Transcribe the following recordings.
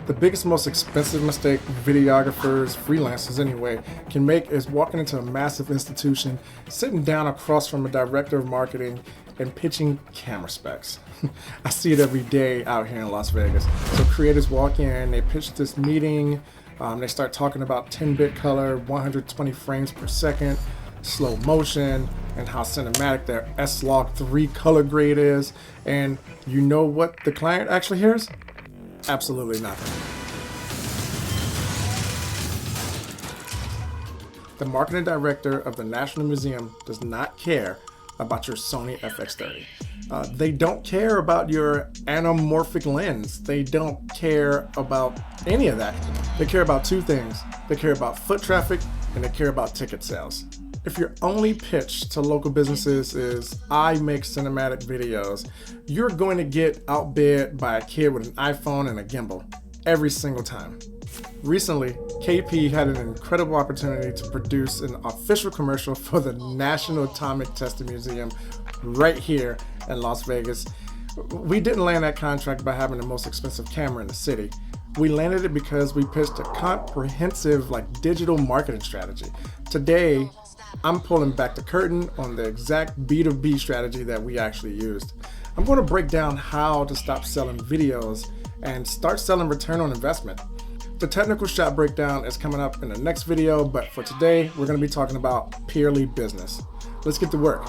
The biggest, most expensive mistake videographers, freelancers anyway, can make is walking into a massive institution, sitting down across from a director of marketing, and pitching camera specs. I see it every day out here in Las Vegas. So creators walk in, they pitch this meeting, they start talking about 10-bit color, 120 frames per second, slow motion, and how cinematic their S-Log3 color grade is. And you know what the client actually hears? Absolutely nothing. The marketing director of the National Museum does not care about your Sony FX30. They don't care about your anamorphic lens. They don't care about any of that. They care about two things. They care about foot traffic and they care about ticket sales. If your only pitch to local businesses is, I make cinematic videos, you're going to get outbid by a kid with an iPhone and a gimbal every single time. Recently, KP had an incredible opportunity to produce an official commercial for the National Atomic Testing Museum right here in Las Vegas. We didn't land that contract by having the most expensive camera in the city. We landed it because we pitched a comprehensive digital marketing strategy. Today, I'm pulling back the curtain on the exact B2B strategy that we actually used. I'm going to break down how to stop selling videos and start selling return on investment. The technical shot breakdown is coming up in the next video, but for today, we're going to be talking about purely business. Let's get to work.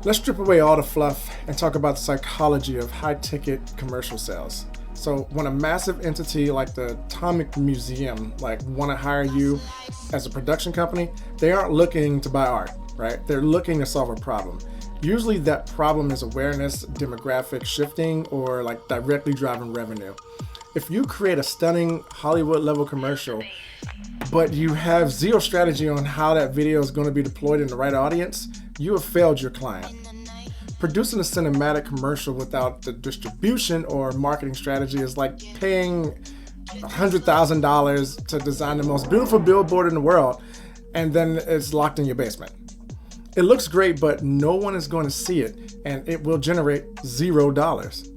Let's strip away all the fluff and talk about the psychology of high-ticket commercial sales. So when a massive entity like the Atomic Museum want to hire you as a production company, they aren't looking to buy art, right? They're looking to solve a problem. Usually that problem is awareness, demographic shifting, or directly driving revenue. If you create a stunning Hollywood level commercial, but you have zero strategy on how that video is going to be deployed in the right audience, you have failed your client. Producing a cinematic commercial without the distribution or marketing strategy is like paying $100,000 to design the most beautiful billboard in the world, and then it's locked in your basement. It looks great, but no one is going to see it, and it will generate $0.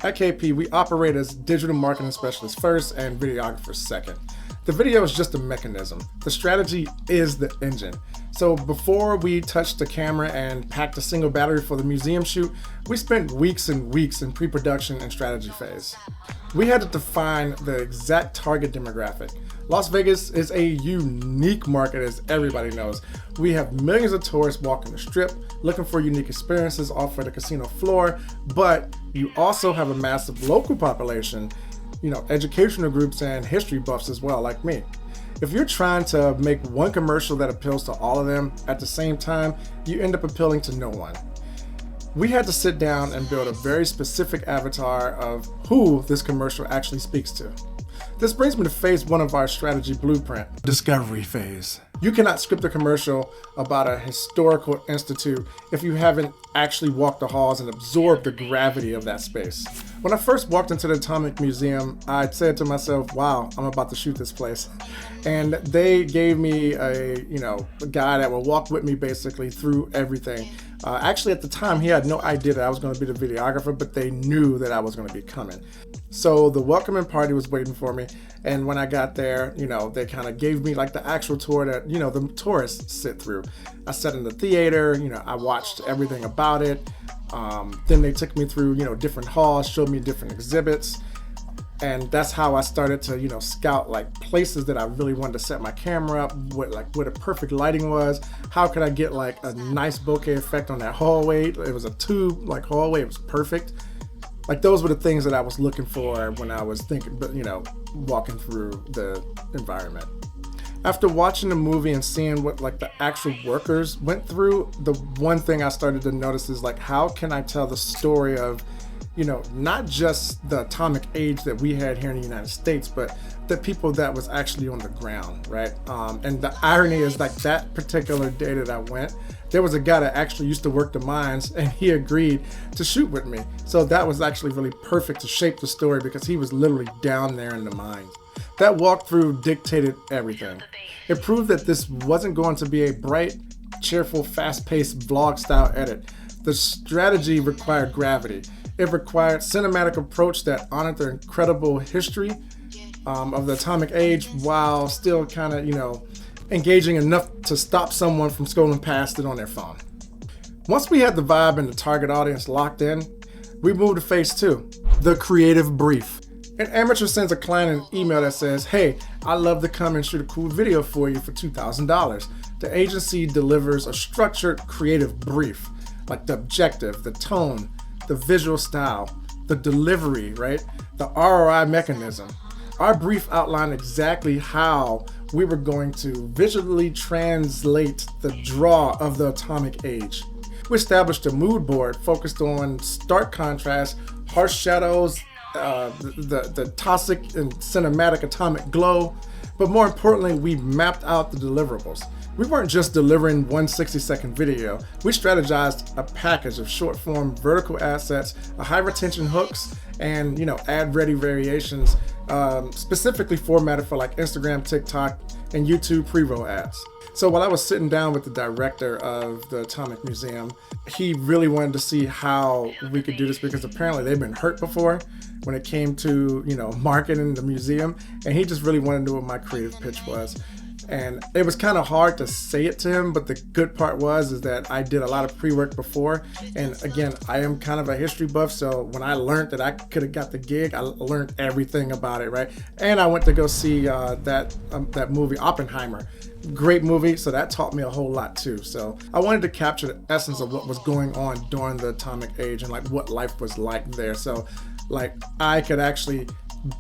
At KP, we operate as digital marketing specialists first and videographers second. The video is just a mechanism. The strategy is the engine. So before we touched the camera and packed a single battery for the museum shoot, we spent weeks and weeks in pre-production and strategy phase. We had to define the exact target demographic. Las Vegas is a unique market, as everybody knows. We have millions of tourists walking the strip, looking for unique experiences off of the casino floor, but you also have a massive local population, educational groups and history buffs as well, like me. If you're trying to make one commercial that appeals to all of them at the same time, you end up appealing to no one. We had to sit down and build a very specific avatar of who this commercial actually speaks to. This brings me to phase one of our strategy blueprint, discovery phase. You cannot script a commercial about a historical institute if you haven't actually walked the halls and absorbed the gravity of that space. When I first walked into the Atomic Museum, I said to myself, wow, I'm about to shoot this place. And they gave me a guy that will walk with me basically through everything. Actually, at the time, he had no idea that I was going to be the videographer, but they knew that I was going to be coming. So the welcoming party was waiting for me. And when I got there, they kind of gave me the actual tour that, the tourists sit through. I sat in the theater, I watched everything about it. Then they took me through, different halls, showed me different exhibits. And that's how I started to, scout places that I really wanted to set my camera up, where the perfect lighting was. How could I get a nice bokeh effect on that hallway? It was a tube hallway. It was perfect. Those were the things that I was looking for when I was thinking, walking through the environment. After watching the movie and seeing what the actual workers went through, the one thing I started to notice is how can I tell the story of not just the atomic age that we had here in the United States, but the people that was actually on the ground, right? And the irony is that particular day that I went, there was a guy that actually used to work the mines and he agreed to shoot with me. So that was actually really perfect to shape the story because he was literally down there in the mines. That walkthrough dictated everything. It proved that this wasn't going to be a bright, cheerful, fast-paced vlog-style edit. The strategy required gravity. It required cinematic approach that honored their incredible history of the atomic age while still kind of, engaging enough to stop someone from scrolling past it on their phone. Once we had the vibe and the target audience locked in, we moved to phase 2, the creative brief. An amateur sends a client an email that says, "Hey, I'd love to come and shoot a cool video for you for $2,000. The agency delivers a structured creative brief, like the objective, the tone, the visual style, the delivery, right? The ROI mechanism. Our brief outlined exactly how we were going to visually translate the draw of the atomic age. We established a mood board focused on stark contrast, harsh shadows, the toxic and cinematic atomic glow, but more importantly, we mapped out the deliverables. We weren't just delivering one 60-second video. We strategized a package of short-form vertical assets, high retention hooks, and ad-ready variations, specifically formatted for like Instagram, TikTok, and YouTube pre-roll ads. So while I was sitting down with the director of the Atomic Museum, he really wanted to see how we could do this because apparently they've been hurt before when it came to, marketing the museum. And he just really wanted to know what my creative pitch was. And it was kind of hard to say it to him, but the good part is that I did a lot of pre-work before. And again, I am kind of a history buff, so when I learned that I could have got the gig, I learned everything about it, right? And I went to go see that movie, Oppenheimer. Great movie, so that taught me a whole lot too. So I wanted to capture the essence of what was going on during the atomic age and like what life was like there. So like I could actually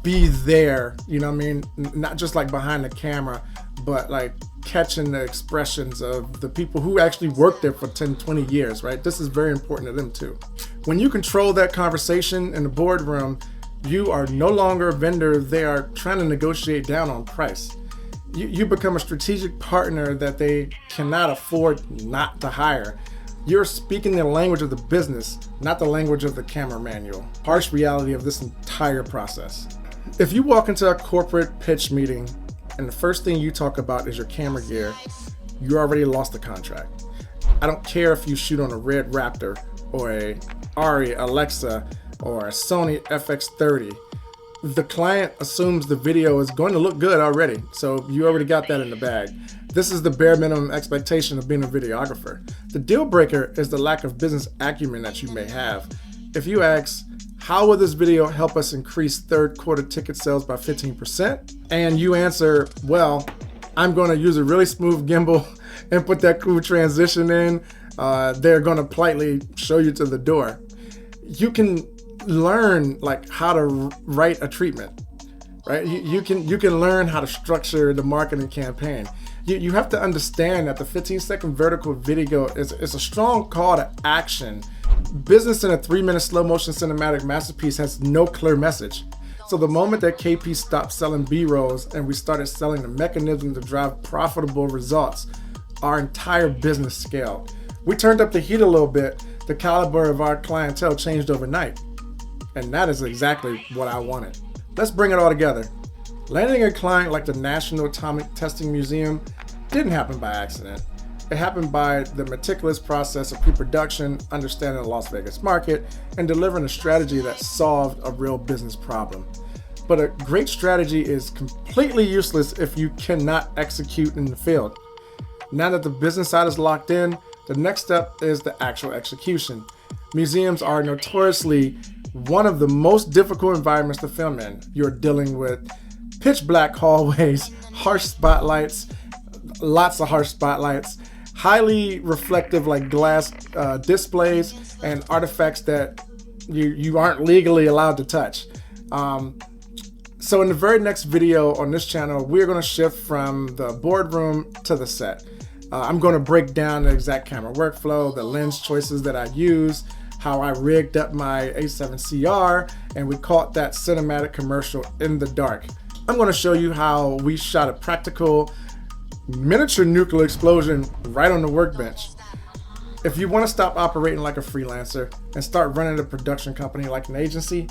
be there, not just like behind the camera, but like catching the expressions of the people who actually worked there for 10, 20 years, right? This is very important to them too. When you control that conversation in the boardroom, you are no longer a vendor. They are trying to negotiate down on price. You become a strategic partner that they cannot afford not to hire. You're speaking the language of the business, not the language of the camera manual. Harsh reality of this entire process. If you walk into a corporate pitch meeting and the first thing you talk about is your camera gear, you already lost the contract. I don't care if you shoot on a Red Raptor or a Arri Alexa or a Sony FX30. The client assumes the video is going to look good already, so you already got that in the bag. This is the bare minimum expectation of being a videographer. The deal breaker is the lack of business acumen that you may have. If you ask, how will this video help us increase third quarter ticket sales by 15%? And you answer, well, I'm going to use a really smooth gimbal and put that cool transition in. They're going to politely show you to the door. You can learn like how to write a treatment, right? You can learn how to structure the marketing campaign. You have to understand that the 15-second vertical video is a strong call to action. Business in a 3-minute slow motion cinematic masterpiece has no clear message. So the moment that KP stopped selling B-rolls and we started selling the mechanism to drive profitable results, our entire business scaled. We turned up the heat a little bit. The caliber of our clientele changed overnight. And that is exactly what I wanted. Let's bring it all together. Landing a client like the National Atomic Testing Museum didn't happen by accident. It happened by the meticulous process of pre-production, understanding the Las Vegas market, and delivering a strategy that solved a real business problem. But a great strategy is completely useless if you cannot execute in the field. Now that the business side is locked in, the next step is the actual execution. Museums are notoriously one of the most difficult environments to film in. You're dealing with pitch black hallways, harsh spotlights, lots of harsh spotlights, highly reflective like glass displays, and artifacts that you aren't legally allowed to touch. So in the very next video on this channel, we're going to shift from the boardroom to the set. I'm going to break down the exact camera workflow, the lens choices that I use, how I rigged up my A7CR, and we caught that cinematic commercial in the dark. I'm going to show you how we shot a practical miniature nuclear explosion right on the workbench. If you want to stop operating like a freelancer and start running a production company like an agency,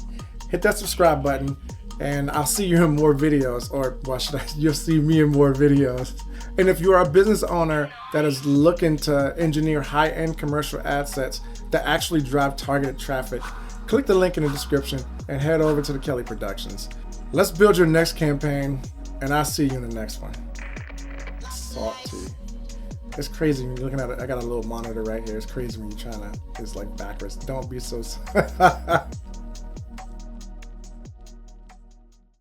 hit that subscribe button and I'll see you in more videos, or you'll see me in more videos. And if you are a business owner that is looking to engineer high-end commercial ad sets that actually drive targeted traffic, click the link in the description and head over to the Kelley Productions. Let's build your next campaign, and I'll see you in the next one. Salty. It's crazy when you're looking at it. I got a little monitor right here. It's crazy when you're trying to, it's like backwards. Don't be so